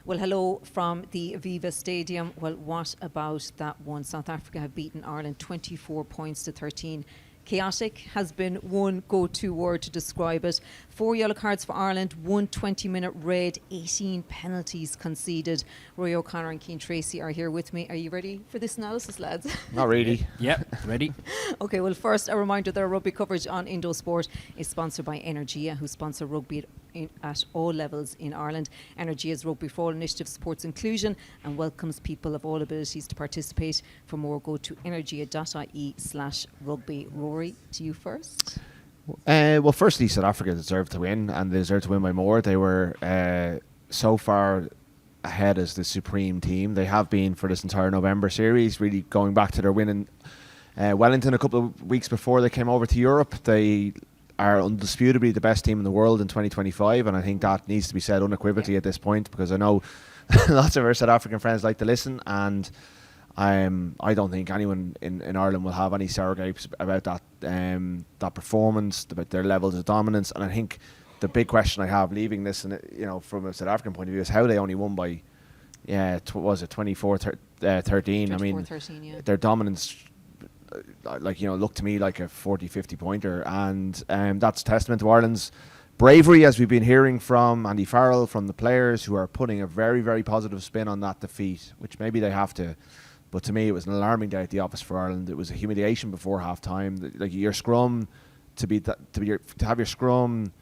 Well, hello from the Aviva Stadium. Well, what about that one? South Africa have beaten Ireland 24 points to 13. Chaotic has been one go-to word to describe it. 4 yellow cards for Ireland, 1 20-minute red, 18 penalties conceded. Roy O'Connor and Cian Tracey are here with me. Are you ready for this analysis, lads? Not really. Yep, ready. Okay, well, first, a reminder that our rugby coverage on Indo Sport is sponsored by Energia, who sponsor rugby at all levels in Ireland. Energia's Rugby for All initiative supports inclusion and welcomes people of all abilities to participate. For more, go to energia.ie/rugby. Rory, to you first. Well, firstly, South Africa deserved to win, and they deserved to win by more. They were so far ahead as the supreme team. They have been for this entire November series, really going back to their win in Wellington a couple of weeks before they came over to Europe. They are undisputably the best team in the world in 2025, and I think that needs to be said unequivocally at this point, because I know lots of our South African friends like to listen, and I don't think anyone in Ireland will have any sour grapes about that performance, about their levels of dominance. And I think the big question I have leaving this, and from a South African point of view, is how they only won by 24-13. 13, I mean, yeah. Their dominance looked to me like a 40-50 pointer, and that's testament to Ireland's bravery, as we've been hearing from Andy Farrell, from the players, who are putting a very, very positive spin on that defeat, which maybe they have to. But to me, it was an alarming day at the office for Ireland. It was a humiliation before half time. Like your scrum, to have your scrum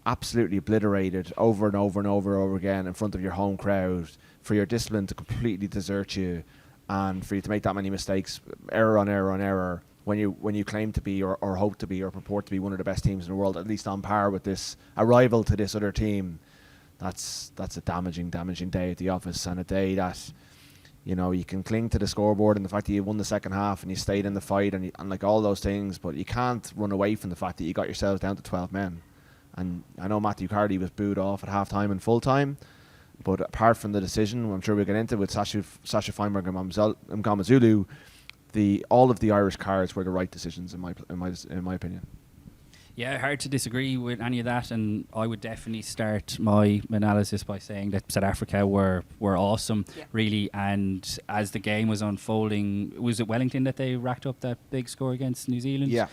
absolutely obliterated over and over and over again in front of your home crowd, for your discipline to completely desert you, and for you to make that many mistakes, error on error on error, when you claim to be or hope to be or purport to be one of the best teams in the world, at least on par with this, a rival to this other team, that's a damaging day at the office, and a day that, you can cling to the scoreboard and the fact that you won the second half and you stayed in the fight and like all those things, but you can't run away from the fact that you got yourselves down to 12 men. And I know Matthew Cardy was booed off at half-time and full-time, but apart from the decision, I'm sure we'll get into with Sasha Feinberg and Mgamazulu, all of the Irish cards were the right decisions in my opinion. Yeah, hard to disagree with any of that, and I would definitely start my analysis by saying that South Africa were awesome, really. And as the game was unfolding, was it Wellington that they racked up that big score against New Zealand? Yeah.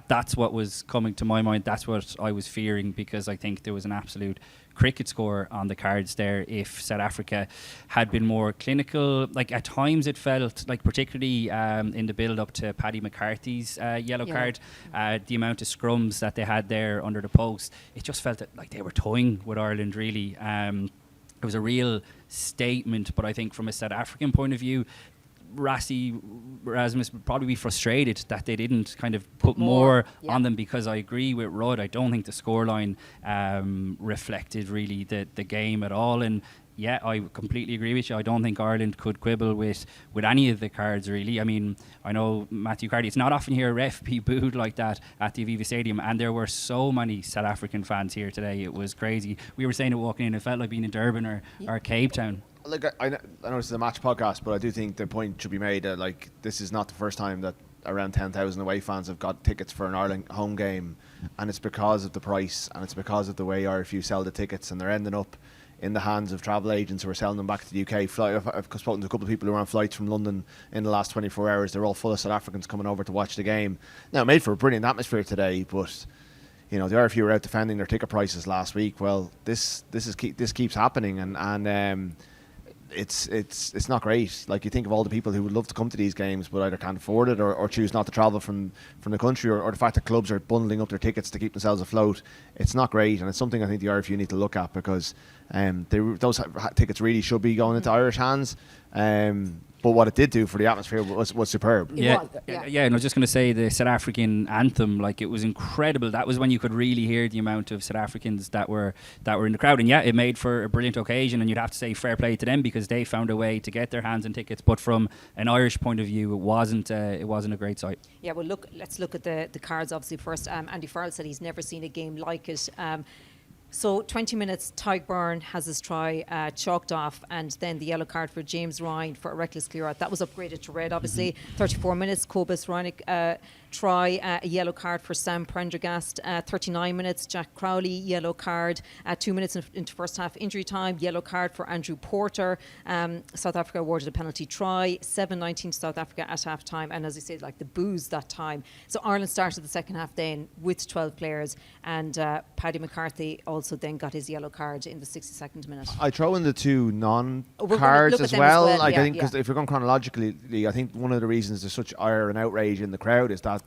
That's what was coming to my mind. That's what I was fearing, because I think there was an absolute cricket score on the cards there if South Africa had been more clinical. Like at times it felt like, particularly in the build up to Paddy McCarthy's yellow card, the amount of scrums that they had there under the post, it just felt like they were toying with Ireland, really. It was a real statement, but I think from a South African point of view, Rasmus would probably be frustrated that they didn't kind of put more on them, because I agree with Rod. I don't think the scoreline reflected really the game at all. And yeah, I completely agree with you. I don't think Ireland could quibble with any of the cards, really. I mean, I know Matthew Cardy, it's not often you hear a ref be booed like that at the Aviva Stadium, and there were so many South African fans here today. It was crazy. We were saying it walking in, it felt like being in Durban or Cape Town. Look, I know this is a match podcast, but I do think the point should be made that this is not the first time that around 10,000 away fans have got tickets for an Ireland home game, and it's because of the price, and it's because of the way RFU sell the tickets, and they're ending up in the hands of travel agents who are selling them back to the UK. I've spoken to a couple of people who were on flights from London in the last 24 hours. They're all full of South Africans coming over to watch the game. Now, it made for a brilliant atmosphere today, but the RFU were out defending their ticket prices last week. Well, this keeps happening, and it's not great. Like, you think of all the people who would love to come to these games but either can't afford it or choose not to travel from the country, or the fact that clubs are bundling up their tickets to keep themselves afloat. It's not great, and it's something I think the RFU need to look at, because those tickets really should be going into Irish hands. But what it did do for the atmosphere was superb. Yeah, and I was just going to say the South African anthem, like, it was incredible. That was when you could really hear the amount of South Africans that were in the crowd. And yeah, it made for a brilliant occasion, and you'd have to say fair play to them, because they found a way to get their hands on tickets. But from an Irish point of view, it wasn't a great sight. Yeah, well, let's look at the cards obviously first. Andy Farrell said he's never seen a game like it. So 20 minutes, Tyke Byrne has his try chalked off, and then the yellow card for James Ryan for a reckless clear out. That was upgraded to red, obviously. 34 minutes, Cobus Reinig try, a yellow card for Sam Prendergast. 39 minutes, Jack Crowley, yellow card. 2 minutes into first half injury time, yellow card for Andrew Porter. South Africa awarded a penalty try. 7-19 to South Africa at half time. And as I said, like the booze that time. So Ireland started the second half then with 12 players, and Paddy McCarthy also then got his yellow card in the 62nd minute. I throw in the two non-cards as well. Like, yeah, I think because if you're going chronologically, I think one of the reasons there's such ire and outrage in the crowd is that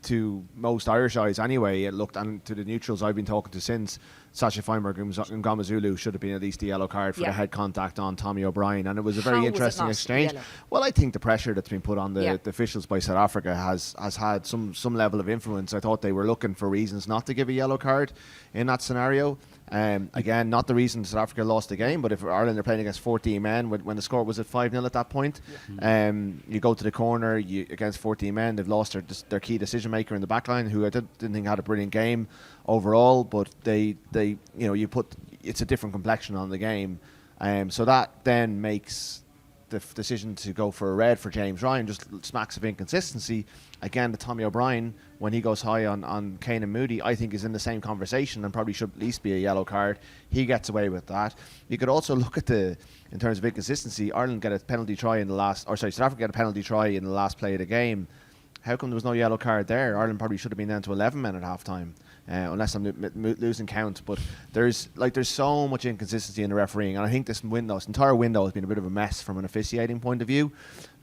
to most Irish eyes anyway, it looked, and to the neutrals I've been talking to since, Sacha Feinberg and Ngomazulu should have been at least the yellow card for the head contact on Tommy O'Brien, and it was a very interesting exchange. Well, I think the pressure that's been put on the officials by South Africa has had some level of influence. I thought they were looking for reasons not to give a yellow card in that scenario. Again, not the reason South Africa lost the game, but if Ireland are playing against 14 men, when the score was at 5-0 at that point, you go to the corner against 14 men, they've lost their key decision maker in the backline, who I didn't think had a brilliant game overall, but you put, it's a different complexion on the game, so that then makes the decision to go for a red for James Ryan just smacks of inconsistency. Again, the Tommy O'Brien, when he goes high on Kane and Moody, I think is in the same conversation and probably should at least be a yellow card. He gets away with that. You could also look at in terms of inconsistency, Ireland get a penalty try South Africa get a penalty try in the last play of the game. How come there was no yellow card there? Ireland probably should have been down to 11 men at half time. Unless I'm losing count, but there's so much inconsistency in the refereeing, and I think this entire window has been a bit of a mess from an officiating point of view.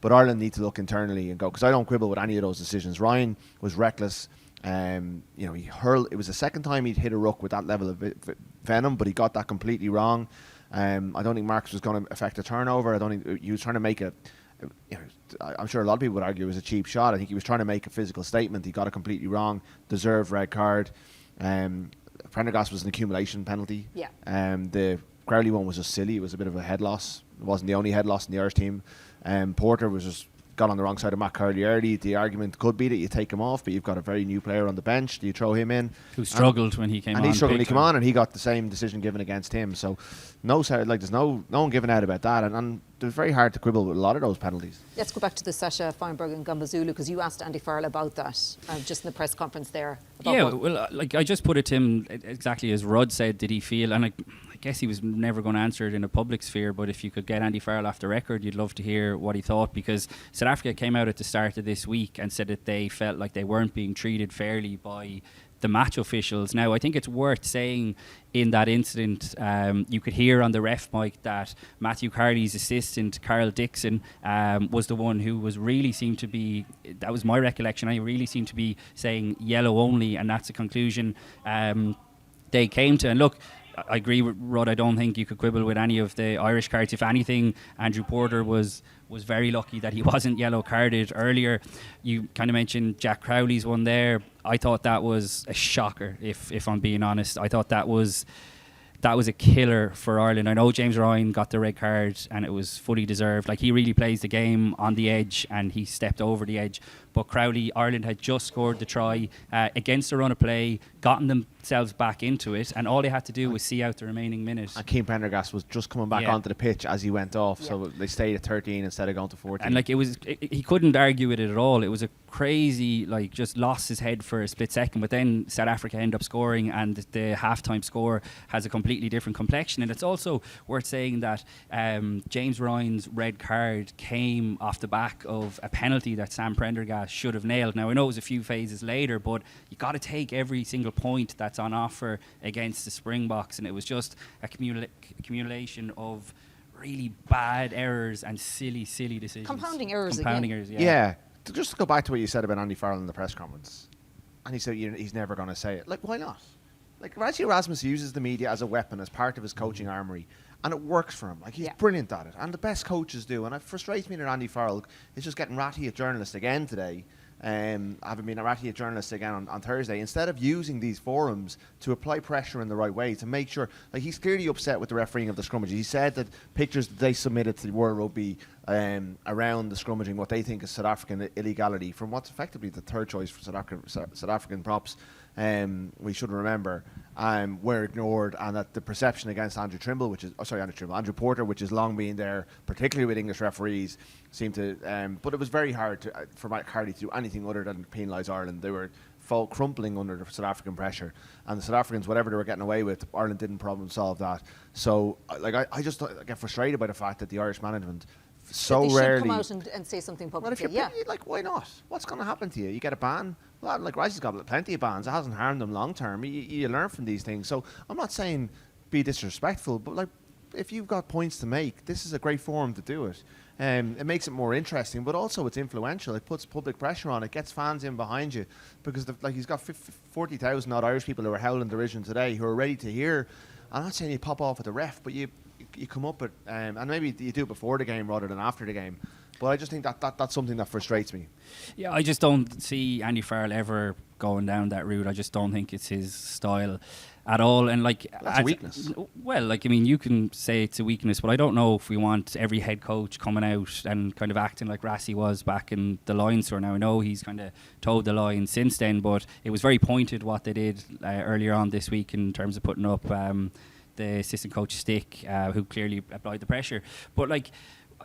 But Ireland need to look internally and go, because I don't quibble with any of those decisions. Ryan was reckless. He hurled. It was the second time he'd hit a ruck with that level of venom, but he got that completely wrong. I don't think Marcus was going to affect a turnover. I don't think he was trying to make I'm sure a lot of people would argue it was a cheap shot. I think he was trying to make a physical statement. He got it completely wrong. Deserved red card. Prendergast was an accumulation penalty. The Crowley one was just silly. It was a bit of a head loss. It wasn't the only head loss in the Irish team. Porter was just got on the wrong side of Matt Carley early. The argument could be that you take him off, but you've got a very new player on the bench. Do you throw him in? Who struggled when he came on. And he struggled when he came on, and he got the same decision given against him. So there's no one giving out about that. And it was very hard to quibble with a lot of those penalties. Let's go back to the Sacha Feinberg and Ngomazulu, because you asked Andy Farrell about that just in the press conference there. I just put it to him exactly as Rod said. Did he feel, and I guess he was never going to answer it in a public sphere, but if you could get Andy Farrell off the record, you'd love to hear what he thought, because South Africa came out at the start of this week and said that they felt like they weren't being treated fairly by the match officials. Now, I think it's worth saying in that incident, you could hear on the ref mic that Matthew Carley's assistant, Carl Dixon, was the one who was really seemed to be, that was my recollection, I really seemed to be saying yellow only, and that's the conclusion they came to. And look, I agree with Rod. I don't think you could quibble with any of the Irish cards. If anything, Andrew Porter was very lucky that he wasn't yellow carded earlier. You kind of mentioned Jack Crowley's one there. I thought that was a shocker, if I'm being honest. I thought that was a killer for Ireland. I know James Ryan got the red card and it was fully deserved. Like, he really plays the game on the edge and he stepped over the edge. But Crowley, Ireland had just scored the try against a run of play, gotten themselves back into it, and all they had to do was see out the remaining minute. And Cian Prendergast was just coming back onto the pitch as he went off, so they stayed at 13 instead of going to 14. And he couldn't argue with it at all. It was a crazy, just lost his head for a split second, but then South Africa end up scoring, and the halftime score has a completely different complexion. And it's also worth saying that James Ryan's red card came off the back of a penalty that Sam Prendergast should have nailed. Now, I know it was a few phases later, but you got to take every single point that's on offer against the Springboks, and it was just a accumulation of really bad errors and silly decisions. Compounding errors, yeah. Just to go back to what you said about Andy Farrell in the press conference, and he said he's never going to say it. Like, why not? Like, Raji Erasmus uses the media as a weapon, as part of his coaching armoury, and it works for him. Like, he's brilliant at it, and the best coaches do. And it frustrates me that Andy Farrell is just getting ratty at journalists again today. Having been a ratty at journalists again on Thursday, instead of using these forums to apply pressure in the right way, to make sure, like, he's clearly upset with the refereeing of the scrummage. He said that pictures that they submitted to World Rugby around the scrummaging, what they think is South African illegality, from what's effectively the third choice for South African props, we should remember, were ignored, and that the perception against Andrew Porter, which has long been there, particularly with English referees, seemed to. But it was very hard for Mike Carty to do anything other than penalise Ireland. They were crumpling under the South African pressure, and the South Africans, whatever they were getting away with, Ireland didn't problem solve that. So, I just get frustrated by the fact that the Irish management so they rarely come out and say something publicly. Well, if you're like, why not? What's going to happen to you? You get a ban. Well, like Rice's got plenty of bans. It hasn't harmed them long term. You learn from these things. So I'm not saying be disrespectful, but like, if you've got points to make, this is a great forum to do it. It makes it more interesting, but also it's influential. It puts public pressure on. It gets fans in behind you, because he's got 40,000 odd Irish people who are howling derision today, who are ready to hear. I'm not saying you pop off at the ref, but you come up with, and maybe you do it before the game rather than after the game. But I just think that's something that frustrates me. Yeah, I just don't see Andy Farrell ever going down that route. I just don't think it's his style at all. And like, that's a weakness. Well, like, I mean, you can say it's a weakness, but I don't know if we want every head coach coming out and kind of acting like Rassie was back in the Lions tour. Now, I know he's kind of toed the line since then, but it was very pointed what they did earlier on this week in terms of putting up the assistant coach Stick, who clearly applied the pressure. But like,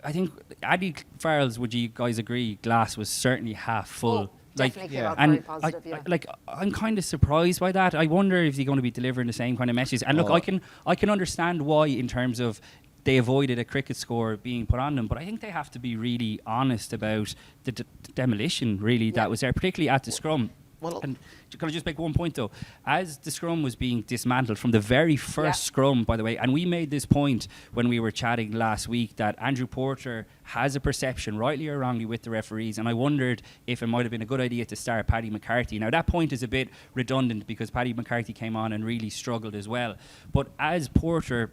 I think Andy Farrell's, would you guys agree, glass was certainly half full. Definitely came out and very positive, I'm kind of surprised by that. I wonder if he's going to be delivering the same kind of messages. And look, I can understand why, in terms of they avoided a cricket score being put on them, but I think they have to be really honest about the demolition, really, that was there, particularly at the scrum. And can I just make one point though? As the scrum was being dismantled from the very first scrum, by the way, and we made this point when we were chatting last week, that Andrew Porter has a perception, rightly or wrongly, with the referees, and I wondered if it might have been a good idea to start Paddy McCarthy. Now that point is a bit redundant because Paddy McCarthy came on and really struggled as well. But as Porter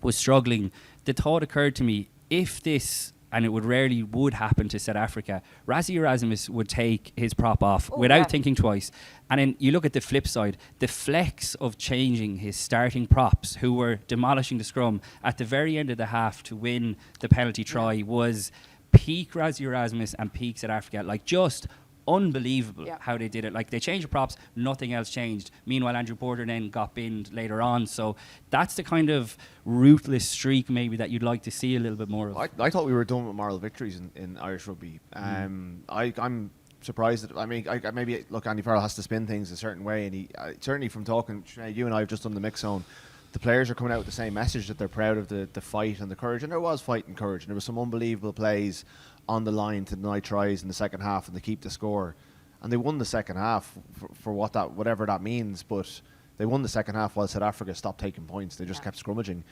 was struggling, the thought occurred to me, if this, and it rarely would happen to South Africa, Rassie Erasmus would take his prop off without thinking twice. And then you look at the flip side, the flex of changing his starting props, who were demolishing the scrum at the very end of the half to win the penalty try, was peak Rassie Erasmus and peak South Africa. Like, just unbelievable how they did it. Like, they changed the props, nothing else changed. Meanwhile, Andrew Porter then got binned later on. So that's the kind of ruthless streak maybe that you'd like to see a little bit more of. I thought we were done with moral victories in Irish rugby. I'm surprised that, maybe look, Andy Farrell has to spin things a certain way, and he certainly, from talking, you and I have just done the mix zone, the players are coming out with the same message, that they're proud of the fight and the courage, and there was fight and courage, and there was some unbelievable plays on the line to deny tries in the second half and to keep the score, and they won the second half for whatever that means. But they won the second half while South Africa stopped taking points. They just kept scrummaging.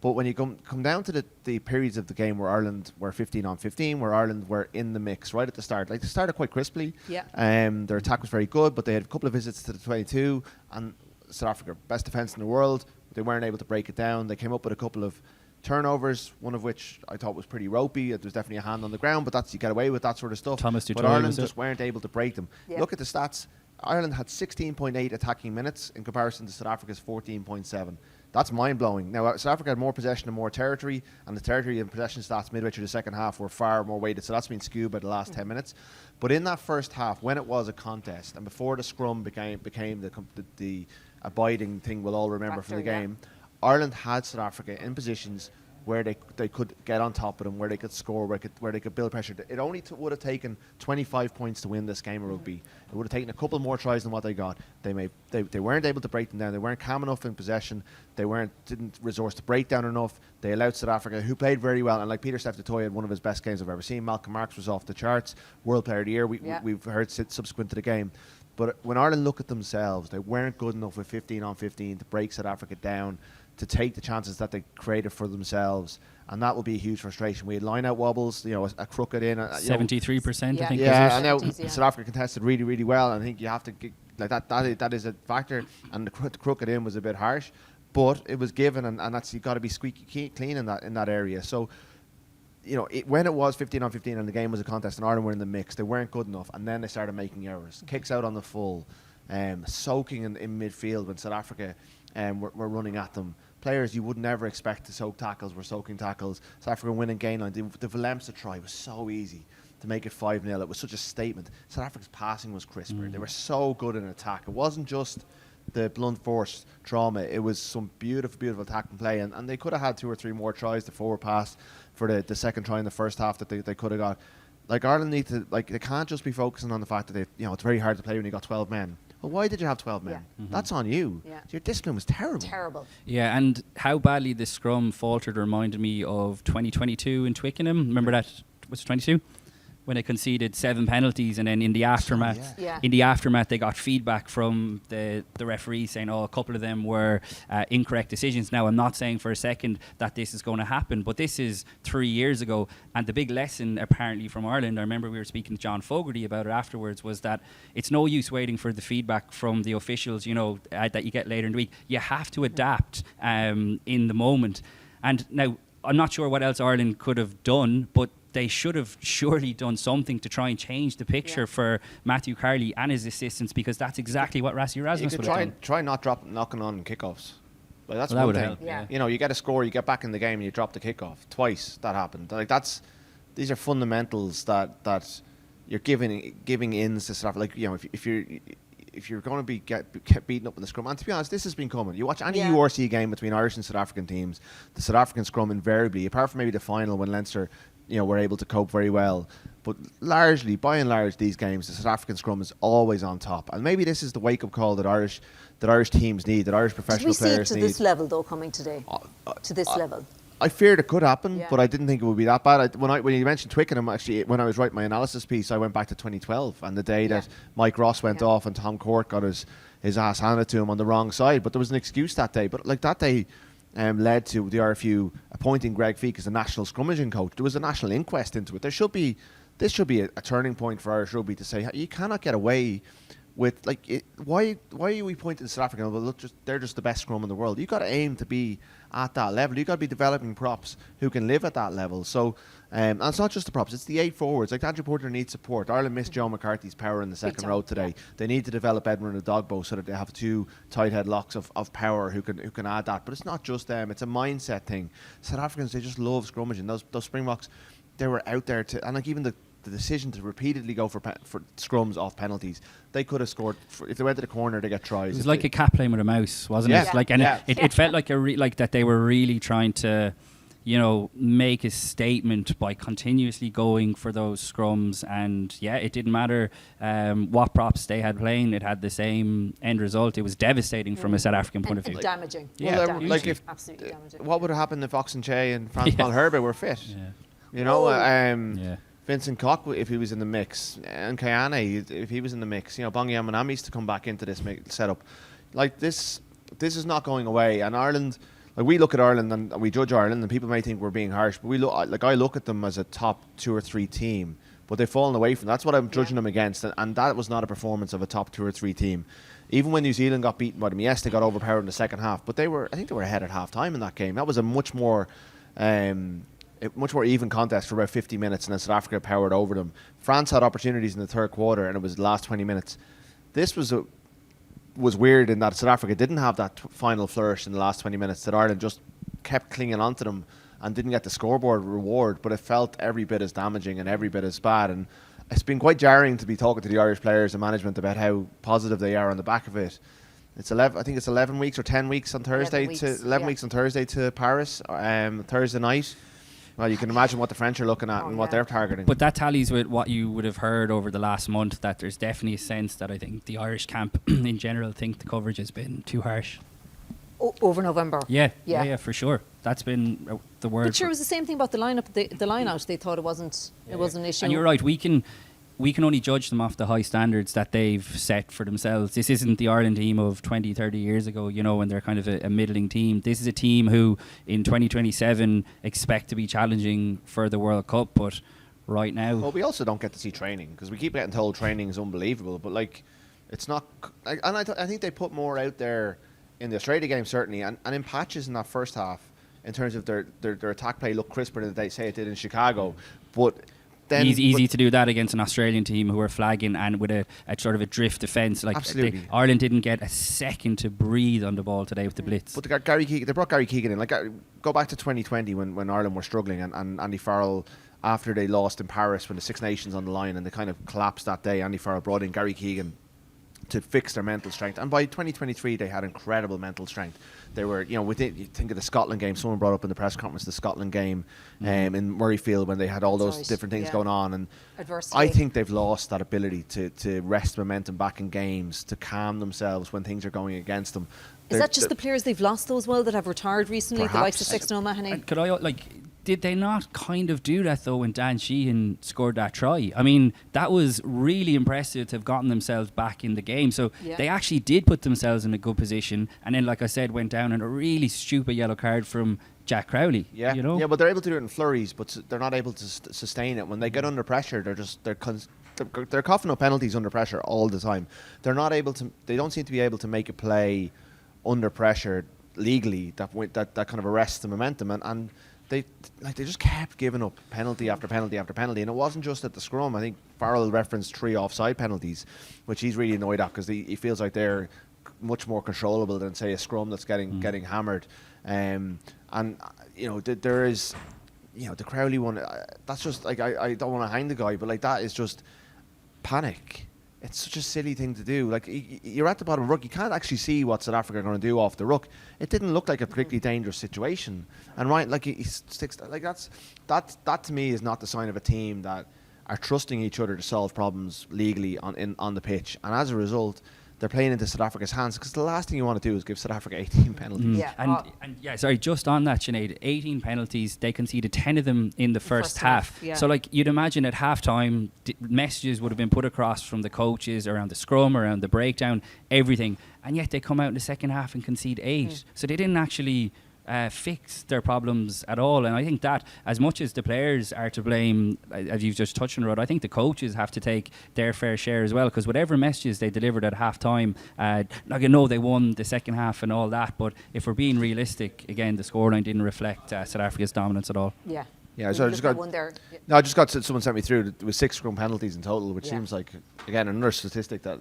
But when you come down to the periods of the game where Ireland were 15 on 15, where Ireland were in the mix right at the start, like, they started quite crisply. Their attack was very good, but they had a couple of visits to the 22, and South Africa, best defence in the world, they weren't able to break it down. They came up with a couple of turnovers, one of which I thought was pretty ropey. There was definitely a hand on the ground, but you get away with that sort of stuff. But Ireland just weren't able to break them. Look at the stats. Ireland had 16.8 attacking minutes in comparison to South Africa's 14.7. That's mind-blowing. Now, South Africa had more possession and more territory, and the territory and possession stats midway through the second half were far more weighted, so that's been skewed by the last 10 minutes. But in that first half, when it was a contest, and before the scrum became the abiding thing we'll all remember from the game, Ireland had South Africa in positions where they could get on top of them, where they could score, where they could build pressure. It only would have taken 25 points to win this game of rugby. It would have taken a couple more tries than what they got. They weren't able to break them down. They weren't calm enough in possession. They didn't resource the breakdown enough. They allowed South Africa, who played very well, and like Peter Steph Toy had one of his best games I've ever seen. Malcolm Marx was off the charts, World Player of the Year. We've heard subsequent to the game. But when Ireland look at themselves, they weren't good enough with 15 on 15 to break South Africa down, to take the chances that they created for themselves, and that will be a huge frustration. We had line-out wobbles, a crooked in. 73%, I think. Yeah, and now South Africa contested really, really well, and I think you have to like that is a factor, and the crooked in was a bit harsh, but it was given, and that's, you've got to be squeaky clean in that area. So, when it was 15 on 15 and the game was a contest and Ireland were in the mix, they weren't good enough, and then they started making errors. Kicks out on the full, soaking in midfield when South Africa were running at them. players you would never expect to soak tackles were soaking tackles. South Africa winning gain line. The Valemsa try was so easy to make it 5-0. It was such a statement. South Africa's passing was crisper. They were so good in attack. It wasn't just the blunt force trauma. It was some beautiful, beautiful attack and play. And they could have had 2 or 3 more tries. The forward pass for the second try in the first half that they could have got. Like, Ireland need to, like, they can't just be focusing on the fact that it's very hard to play when you got 12 men. Well, why did you have 12 men? That's on you. Your discipline was terrible. Yeah, and how badly the scrum faltered reminded me of 2022 in Twickenham. Remember that? Was it 22? When it conceded 7 penalties, and then in the aftermath, they got feedback from the referee saying, a couple of them were incorrect decisions. Now, I'm not saying for a second that this is going to happen, but this is 3 years ago, and the big lesson apparently from Ireland, I remember we were speaking to John Fogarty about it afterwards, was that it's no use waiting for the feedback from the officials, that you get later in the week. You have to adapt in the moment. And now, I'm not sure what else Ireland could have done, but they should have surely done something to try and change the picture for Matthew Carley and his assistants, because that's exactly what Rassie Erasmus would have done. Try not knocking on kickoffs. Like, that's that one would thing. help. Yeah. You get a score, you get back in the game, and you drop the kickoff. Twice that happened. Like, these are fundamentals that you're giving in to South Africa. Like, if you're going to be get beaten up in the scrum, and to be honest, this has been coming. You watch any URC game between Irish and South African teams, the South African scrum invariably, apart from maybe the final when Leinster were able to cope very well, but by and large, these games, the South African scrum is always on top. And maybe this is the wake-up call that Irish teams need, that Irish professional players need. We see it to this level, though, coming today. To this level. I feared it could happen, but I didn't think it would be that bad. When you mentioned Twickenham, actually, when I was writing my analysis piece, I went back to 2012 and the day that Mike Ross went off and Tom Court got his ass handed to him on the wrong side. But there was an excuse that day. But like that day led to the RFU appointing Greg Feek as the national scrummaging coach. There was a national inquest into it. This should be a turning point for Irish rugby to say you cannot get away with why are we pointing to South Africa? Well, look, they're just the best scrum in the world. You got to aim to be at that level. You got to be developing props who can live at that level. So, and it's not just the props; it's the 8 forwards. Like, Andrew Porter needs support. Ireland missed Joe McCarthy's power in the second row today. They need to develop Edmund and Dogbo so that they have 2 tight head locks of power who can add that. But it's not just them; it's a mindset thing. South Africans, they just love scrummaging. Those Springboks, they were out there and like even the decision to repeatedly go for scrums off penalties. They could have scored if they went to the corner. They get tries. It was like a cat playing with a mouse, wasn't it? Like, and it felt like like that they were really trying to, make a statement by continuously going for those scrums. And it didn't matter what props they had playing; it had the same end result. It was devastating from a South African point of view. Damaging. Absolutely damaging. What would have happened if Oxenche and Franz Malherbe were fit? Vincent Koch, if he was in the mix, and Kayane, if he was in the mix, Bongi Amanami's to come back into this setup. Like, this is not going away. And Ireland, like, we look at Ireland and we judge Ireland, and people may think we're being harsh, but I look at them as a top 2 or 3 team, but they've fallen away from. That's what I'm judging them against, and that was not a performance of a top 2 or 3 team. Even when New Zealand got beaten by them, yes, they got overpowered in the second half, but I think they were ahead at half time in that game. That was a much more even contest for about 50 minutes, and then South Africa powered over them. France had opportunities in the third quarter, and it was the last 20 minutes. This was weird in that South Africa didn't have that final flourish in the last 20 minutes, that Ireland just kept clinging onto them and didn't get the scoreboard reward, but it felt every bit as damaging and every bit as bad. And it's been quite jarring to be talking to the Irish players and management about how positive they are on the back of it. I think it's 11 weeks or 10 weeks on Thursday 11 weeks on Thursday to Paris, Thursday night. Well, you can imagine what the French are looking at and what they're targeting. But that tallies with what you would have heard over the last month, that there's definitely a sense that I think the Irish camp in general think the coverage has been too harsh. Over November. Yeah, for sure. That's been the word. But sure, it was the same thing about the lineup, the line out. They thought it wasn't an issue. And you're right, we can only judge them off the high standards that they've set for themselves. This isn't the Ireland team of 20, 30 years ago, when they're kind of a middling team. This is a team who in 2027 expect to be challenging for the World Cup, but right now... Well, we also don't get to see training, because we keep getting told training is unbelievable, but it's not... And I think they put more out there in the Australia game, certainly, and in patches in that first half, in terms of their attack play looked crisper than they say it did in Chicago, but... then easy to do that against an Australian team who are flagging and with a sort of a drift defence. Like absolutely. Ireland didn't get a second to breathe on the ball today with the blitz. But they brought Gary Keegan in. Like, go back to 2020 when Ireland were struggling, and Andy Farrell, after they lost in Paris when the Six Nations on the line and they kind of collapsed that day, Andy Farrell brought in Gary Keegan to fix their mental strength. And by 2023, they had incredible mental strength. They were, you think of the Scotland game. Someone brought up in the press conference the Scotland game in Murrayfield when they had all those different things going on. And adversity. I think they've lost that ability to wrest momentum back in games, to calm themselves when things are going against them. Is that just the players they've lost though as well that have retired recently? Perhaps. The likes of Sexton O'Mahony? Could I, did they not kind of do that though when Dan Sheehan scored that try? I mean, that was really impressive to have gotten themselves back in the game. So they actually did put themselves in a good position, and then, like I said, went down in a really stupid yellow card from Jack Crowley. Yeah, yeah, but they're able to do it in flurries, but they're not able to sustain it. When they get under pressure, they're coughing up penalties under pressure all the time. They're not able to. They don't seem to be able to make a play under pressure legally that kind of arrests the momentum, and they just kept giving up penalty after penalty after penalty. And it wasn't just at the scrum. I think Farrell referenced 3 offside penalties, which he's really annoyed at because he feels like they're much more controllable than, say, a scrum that's getting hammered. And there is, the Crowley one. That's just like, I don't want to hang the guy, but like, that is just panic. It's such a silly thing to do. Like, you're at the bottom of the ruck. You can't actually see what South Africa are going to do off the ruck. It didn't look like a particularly dangerous situation. And he sticks. Like, that to me is not the sign of a team that are trusting each other to solve problems legally on the pitch. And as a result, they're playing into South Africa's hands, because the last thing you want to do is give South Africa 18 penalties. Sorry, just on that, Sinead, 18 penalties, they conceded 10 of them in the first half. Yeah. So, like, you'd imagine at halftime, messages would have been put across from the coaches around the scrum, around the breakdown, everything, and yet they come out in the second half and concede 8. So they didn't actually fix their problems at all. And I think that, as much as the players are to blame, as you've just touched on, Rod, I think the coaches have to take their fair share as well, because whatever messages they delivered at half time, I know they won the second half and all that, but if we're being realistic, again, the scoreline didn't reflect South Africa's dominance at all. Yeah, so I just got someone sent me through. There was 6 scrum penalties in total, which seems like, again, another statistic that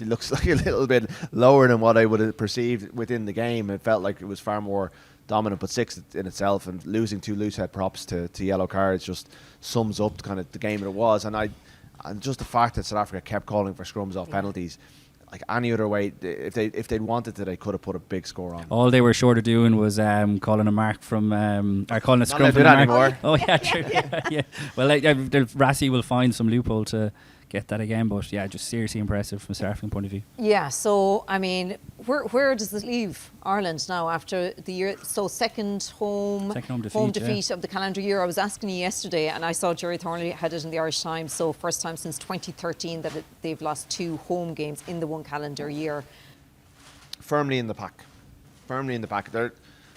looks like a little bit lower than what I would have perceived within the game. It felt like it was far more dominant, but 6 in itself, and losing 2 loose head props to yellow cards just sums up kind of the game that it was. And just the fact that South Africa kept calling for scrums off penalties, like any other way, if they'd wanted to, they could have put a big score on. All they were short of doing was calling a mark from, or calling a scrum from the mark. Oh yeah, true. Yeah. Well, Rassie will find some loophole to get that again, but yeah, just seriously impressive from a South African point of view. Yeah, so I mean, where does it leave Ireland now after the year? So second home defeat of the calendar year. I was asking you yesterday, and I saw Jerry Thornley had it in the Irish Times. So first time since 2013 that they've lost 2 home games in the one calendar year. Firmly in the pack.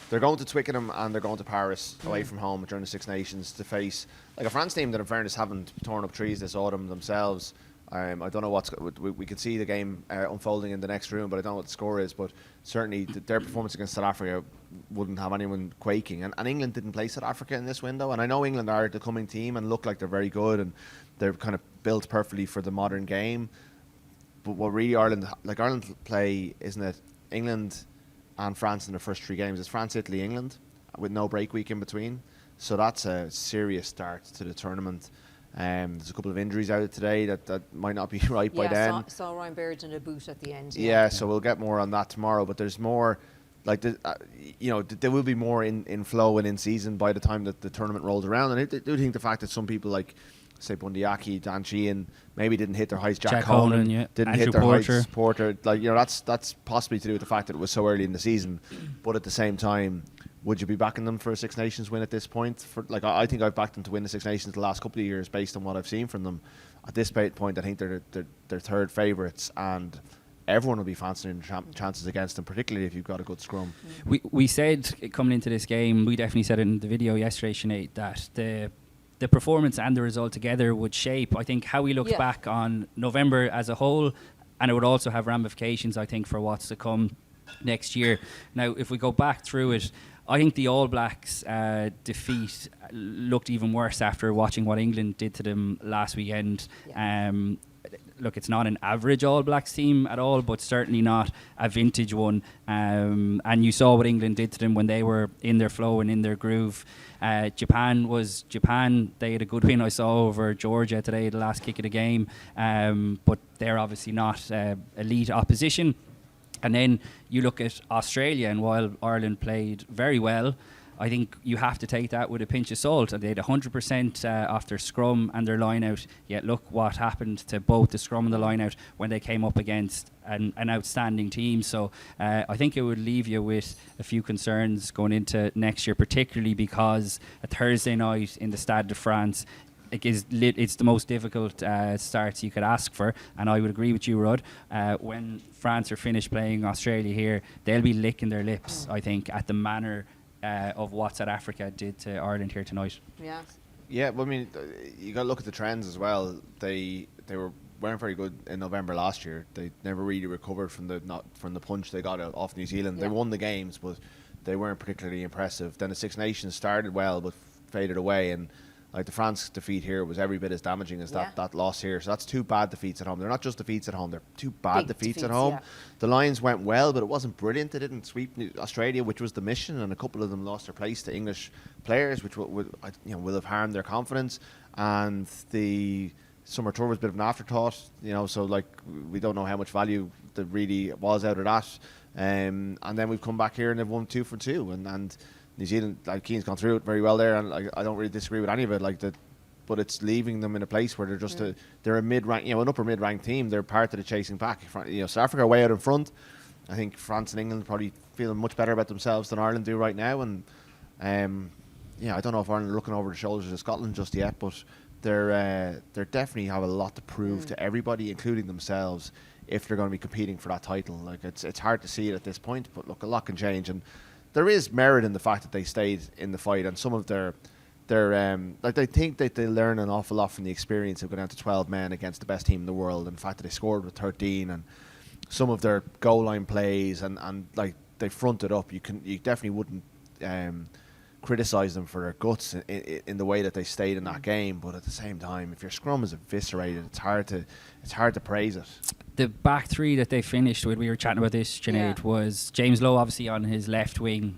They're going to Twickenham and they're going to Paris away from home during the Six Nations to face like a France team that, in fairness, haven't torn up trees this autumn themselves. I don't know we could see the game unfolding in the next room, but I don't know what the score is. But certainly their performance against South Africa wouldn't have anyone quaking. And England didn't play South Africa in this window. And I know England are the coming team and look like they're very good and they're kind of built perfectly for the modern game. But what really Ireland play, isn't it? England and France in the first 3 games. It's France, Italy, England, with no break week in between. So that's a serious start to the tournament. There's a couple of injuries out today that might not be right by then. Yeah, saw Ryan Baird in a boot at the end. Yeah, so we'll get more on that tomorrow. But there's more, there will be more in flow and in season by the time that the tournament rolls around. And I do think the fact that some people like, say, Bundyaki, Dan Cian, maybe didn't hit their heights. Jack Conan didn't Andrew hit their Porter. heights. Porter, that's possibly to do with the fact that it was so early in the season. But at the same time, would you be backing them for a Six Nations win at this point? I think I've backed them to win the Six Nations the last couple of years based on what I've seen from them. At this point, I think they're third favourites, and everyone will be fancying chances against them, particularly if you've got a good scrum. We said coming into this game, we definitely said it in the video yesterday, Sinead, that the performance and the result together would shape, I think, how we look back on November as a whole, and it would also have ramifications, I think, for what's to come next year. Now, if we go back through it, I think the All Blacks defeat looked even worse after watching what England did to them last weekend. Yeah. Look, it's not an average All Blacks team at all, but certainly not a vintage one. And you saw what England did to them when they were in their flow and in their groove. Japan was Japan. They had a good win I saw over Georgia today, the last kick of the game. But they're obviously not elite opposition. And then you look at Australia, and while Ireland played very well, I think you have to take that with a pinch of salt. And they had 100% off their scrum and their line out. Yet look what happened to both the scrum and the line out when they came up against an outstanding team. So I think it would leave you with a few concerns going into next year, particularly because a Thursday night in the Stade de France, it's the most difficult starts you could ask for. And I would agree with you, Rod. When France are finished playing Australia here, they'll be licking their lips, I think, at the manner of what South Africa did to Ireland here tonight. Yeah. Yeah, well, I mean, you got to look at the trends as well. They weren't very good in November last year. They never really recovered from the punch they got off New Zealand. Yeah. They won the games, but they weren't particularly impressive. Then the Six Nations started well, but faded away. And like the France defeat here was every bit as damaging as that loss here. So that's two bad defeats at home. They're not just defeats at home; they're two bad defeats at home. Yeah. The Lions went well, but it wasn't brilliant. They didn't sweep Australia, which was the mission, and a couple of them lost their place to English players, which will have harmed their confidence. And the summer tour was a bit of an afterthought, So like we don't know how much value there really was out of that. And then we've come back here and they've won 2 for 2, and New Zealand, like Cian's gone through it very well there, and I don't really disagree with any of it. But it's leaving them in a place where they're just they're a mid-rank, an upper mid-ranked team. They're part of the chasing pack. South Africa are way out in front. I think France and England probably feeling much better about themselves than Ireland do right now. And I don't know if Ireland are looking over the shoulders of Scotland just yet, but they're definitely have a lot to prove to everybody, including themselves, if they're going to be competing for that title. Like it's hard to see it at this point, but look, a lot can change. And there is merit in the fact that they stayed in the fight, and some of their they think that they learn an awful lot from the experience of going down to 12 men against the best team in the world, and the fact that they scored with 13, and some of their goal line plays and like they fronted up. You definitely wouldn't criticize them for their guts in the way that they stayed in that game, but at the same time, if your scrum is eviscerated, it's hard to praise it. The back three that they finished with, we were chatting about this, Sinead, was James Lowe obviously on his left wing,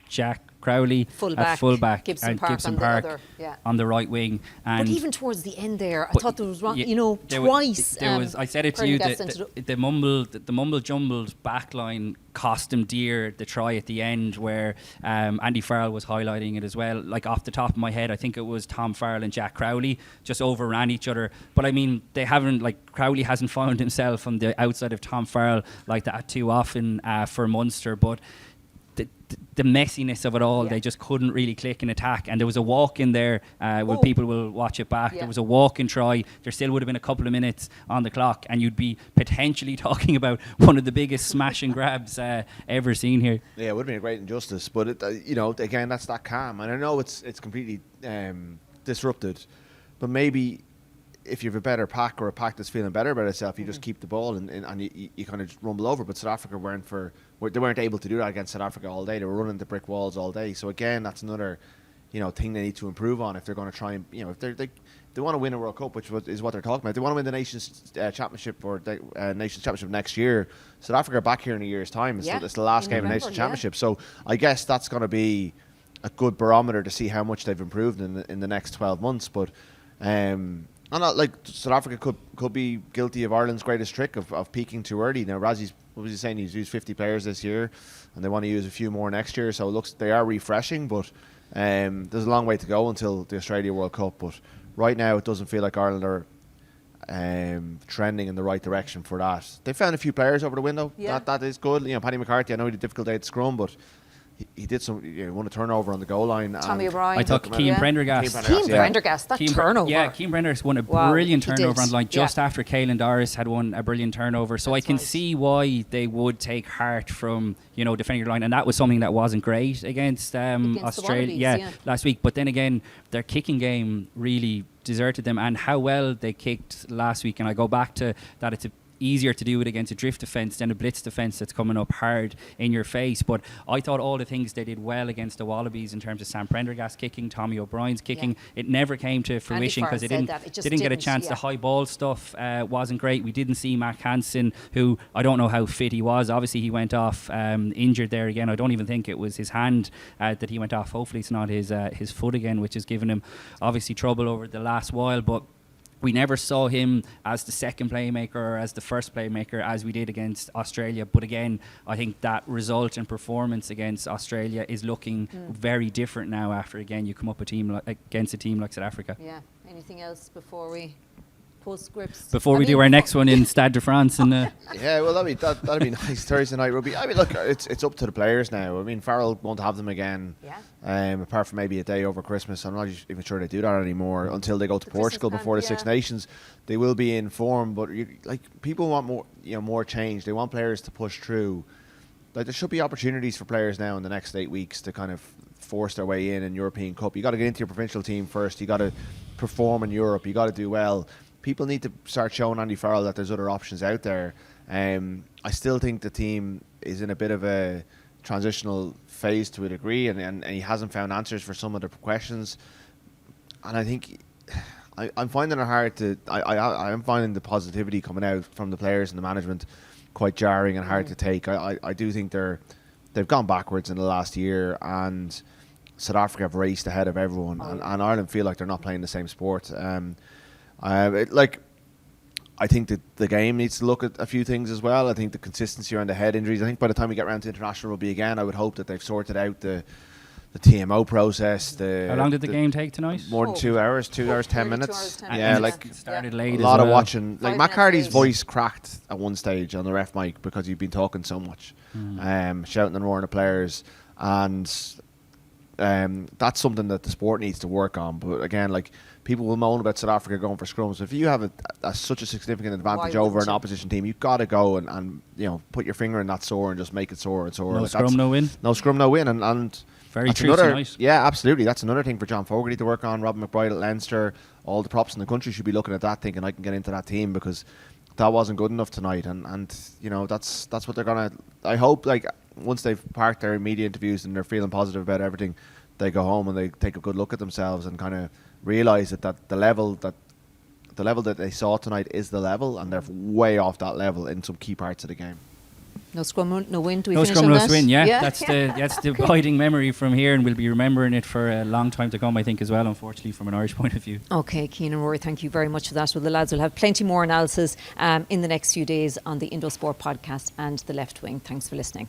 Jack Crowley at fullback, and Gibson Park on the right wing. And but even towards the end there, I thought there was wrong. Twice. There was. I said it to you that the mumble jumbled back line cost him dear. The try at the end where Andy Farrell was highlighting it as well. Like off the top of my head, I think it was Tom Farrell and Jack Crowley just overran each other. But I mean, they haven't, like, Crowley hasn't found himself on the outside of Tom Farrell like that too often for Munster, but the messiness of it all, they just couldn't really click in attack. And there was a walk in there, people will watch it back, there was a walk in try. There still would have been a couple of minutes on the clock, and you'd be potentially talking about one of the biggest smash and grabs ever seen here. Yeah, it would have been a great injustice, but again, that's that calm. And I know it's completely disrupted, but maybe if you have a better pack, or a pack that's feeling better about itself, you just keep the ball and you kind of rumble over. But South Africa they weren't able to do that against South Africa all day. They were running the brick walls all day. So again, that's another thing they need to improve on if they're going to try and if they want to win a World Cup, which is what they're talking about. They want to win the Nations Championship or the Nations Championship next year. South Africa are back here in a year's time. It's the last game of the Nations Championship. So I guess that's going to be a good barometer to see how much they've improved in the next 12 months. But I'm not like South Africa could be guilty of Ireland's greatest trick of peaking too early. Now, Razzie's, what was he saying? He's used 50 players this year, and they want to use a few more next year. So it looks they are refreshing, but there's a long way to go until the Australia World Cup. But right now, it doesn't feel like Ireland are trending in the right direction for that. They found a few players over the window. Yeah. That is good. Paddy McCarthy, I know he had a difficult day at scrum, but he did won a turnover on the goal line. Tommy O'Brien. I thought Cian Prendergast. That turnover. Yeah, Cian Prendergast won a brilliant turnover on the line just after Caelan Doris had won a brilliant turnover. So I can see why they would take heart from defending your line, and that was something that wasn't great against Australia last week. But then again, their kicking game really deserted them, and how well they kicked last week. And I go back to that, it's easier to do it against a drift defence than a blitz defence that's coming up hard in your face. But I thought all the things they did well against the Wallabies in terms of Sam Prendergast's kicking, Tommy O'Brien's kicking, it never came to fruition because they didn't get a chance. The high ball stuff wasn't great. We didn't see Mac Hansen, who I don't know how fit he was. Obviously he went off injured there again. I don't even think it was his hand that he went off. Hopefully it's not his foot again, which has given him obviously trouble over the last while. But we never saw him as the second playmaker or as the first playmaker as we did against Australia. But again, I think that result and performance against Australia is looking very different now after, again, you come up against a team like South Africa. Yeah. Anything else before we postscripts? Before we do our next one in Stade de France. And yeah, well, that'd be nice. Thursday night rugby. I mean, look, it's up to the players now. I mean, Farrell won't have them again. Yeah. Apart from maybe a day over Christmas. I'm not even sure they do that anymore until they go to Portugal before the Six Nations. They will be in form, but people want more, more change. They want players to push through. Like, there should be opportunities for players now in the next 8 weeks to kind of force their way in European Cup. You got to get into your provincial team first. You got to perform in Europe. You got to do well. People need to start showing Andy Farrell that there's other options out there. I still think the team is in a bit of a transitional phase to a degree, and he hasn't found answers for some of the questions. And I think I'm finding it hard to. I'm finding the positivity coming out from the players and the management quite jarring and hard to take. I do think they've gone backwards in the last year, and South Africa have raced ahead of everyone, and Ireland feel like they're not playing the same sport. I think that the game needs to look at a few things as well. I think the consistency around the head injuries. I think by the time we get around to international rugby again, I would hope that they've sorted out the TMO process. How long did the game take tonight? More than 2 hours, 2 hours, 10 minutes. 10 yeah, minutes. like started late. A lot as of well. watching. Like Matt Carty's voice cracked at one stage on the ref mic because he'd been talking so much, shouting and roaring at players, and that's something that the sport needs to work on. But again, like, people will moan about South Africa going for scrums. If you have such a significant advantage over an opposition team, you've got to go and put your finger in that sore and just make it sore and sore. No scrum, no win. No scrum, no win. And very true tonight. Yeah, absolutely. That's another thing for John Fogarty to work on. Robin McBride at Leinster. All the props in the country should be looking at that, thinking I can get into that team, because that wasn't good enough tonight. And that's what they're gonna. I hope, like, once they've parked their media interviews and they're feeling positive about everything, they go home and they take a good look at themselves and kind of realise that the level that they saw tonight is the level, and they're way off that level in some key parts of the game. No scrum, no win. Do we no finish scrum, on no that? win. Yeah, that's the abiding memory from here, and we'll be remembering it for a long time to come, I think, as well, unfortunately, from an Irish point of view. Okay, Cian and Rory, thank you very much for that. Well, the lads will have plenty more analysis in the next few days on the Indo Sport podcast and the Left Wing. Thanks for listening.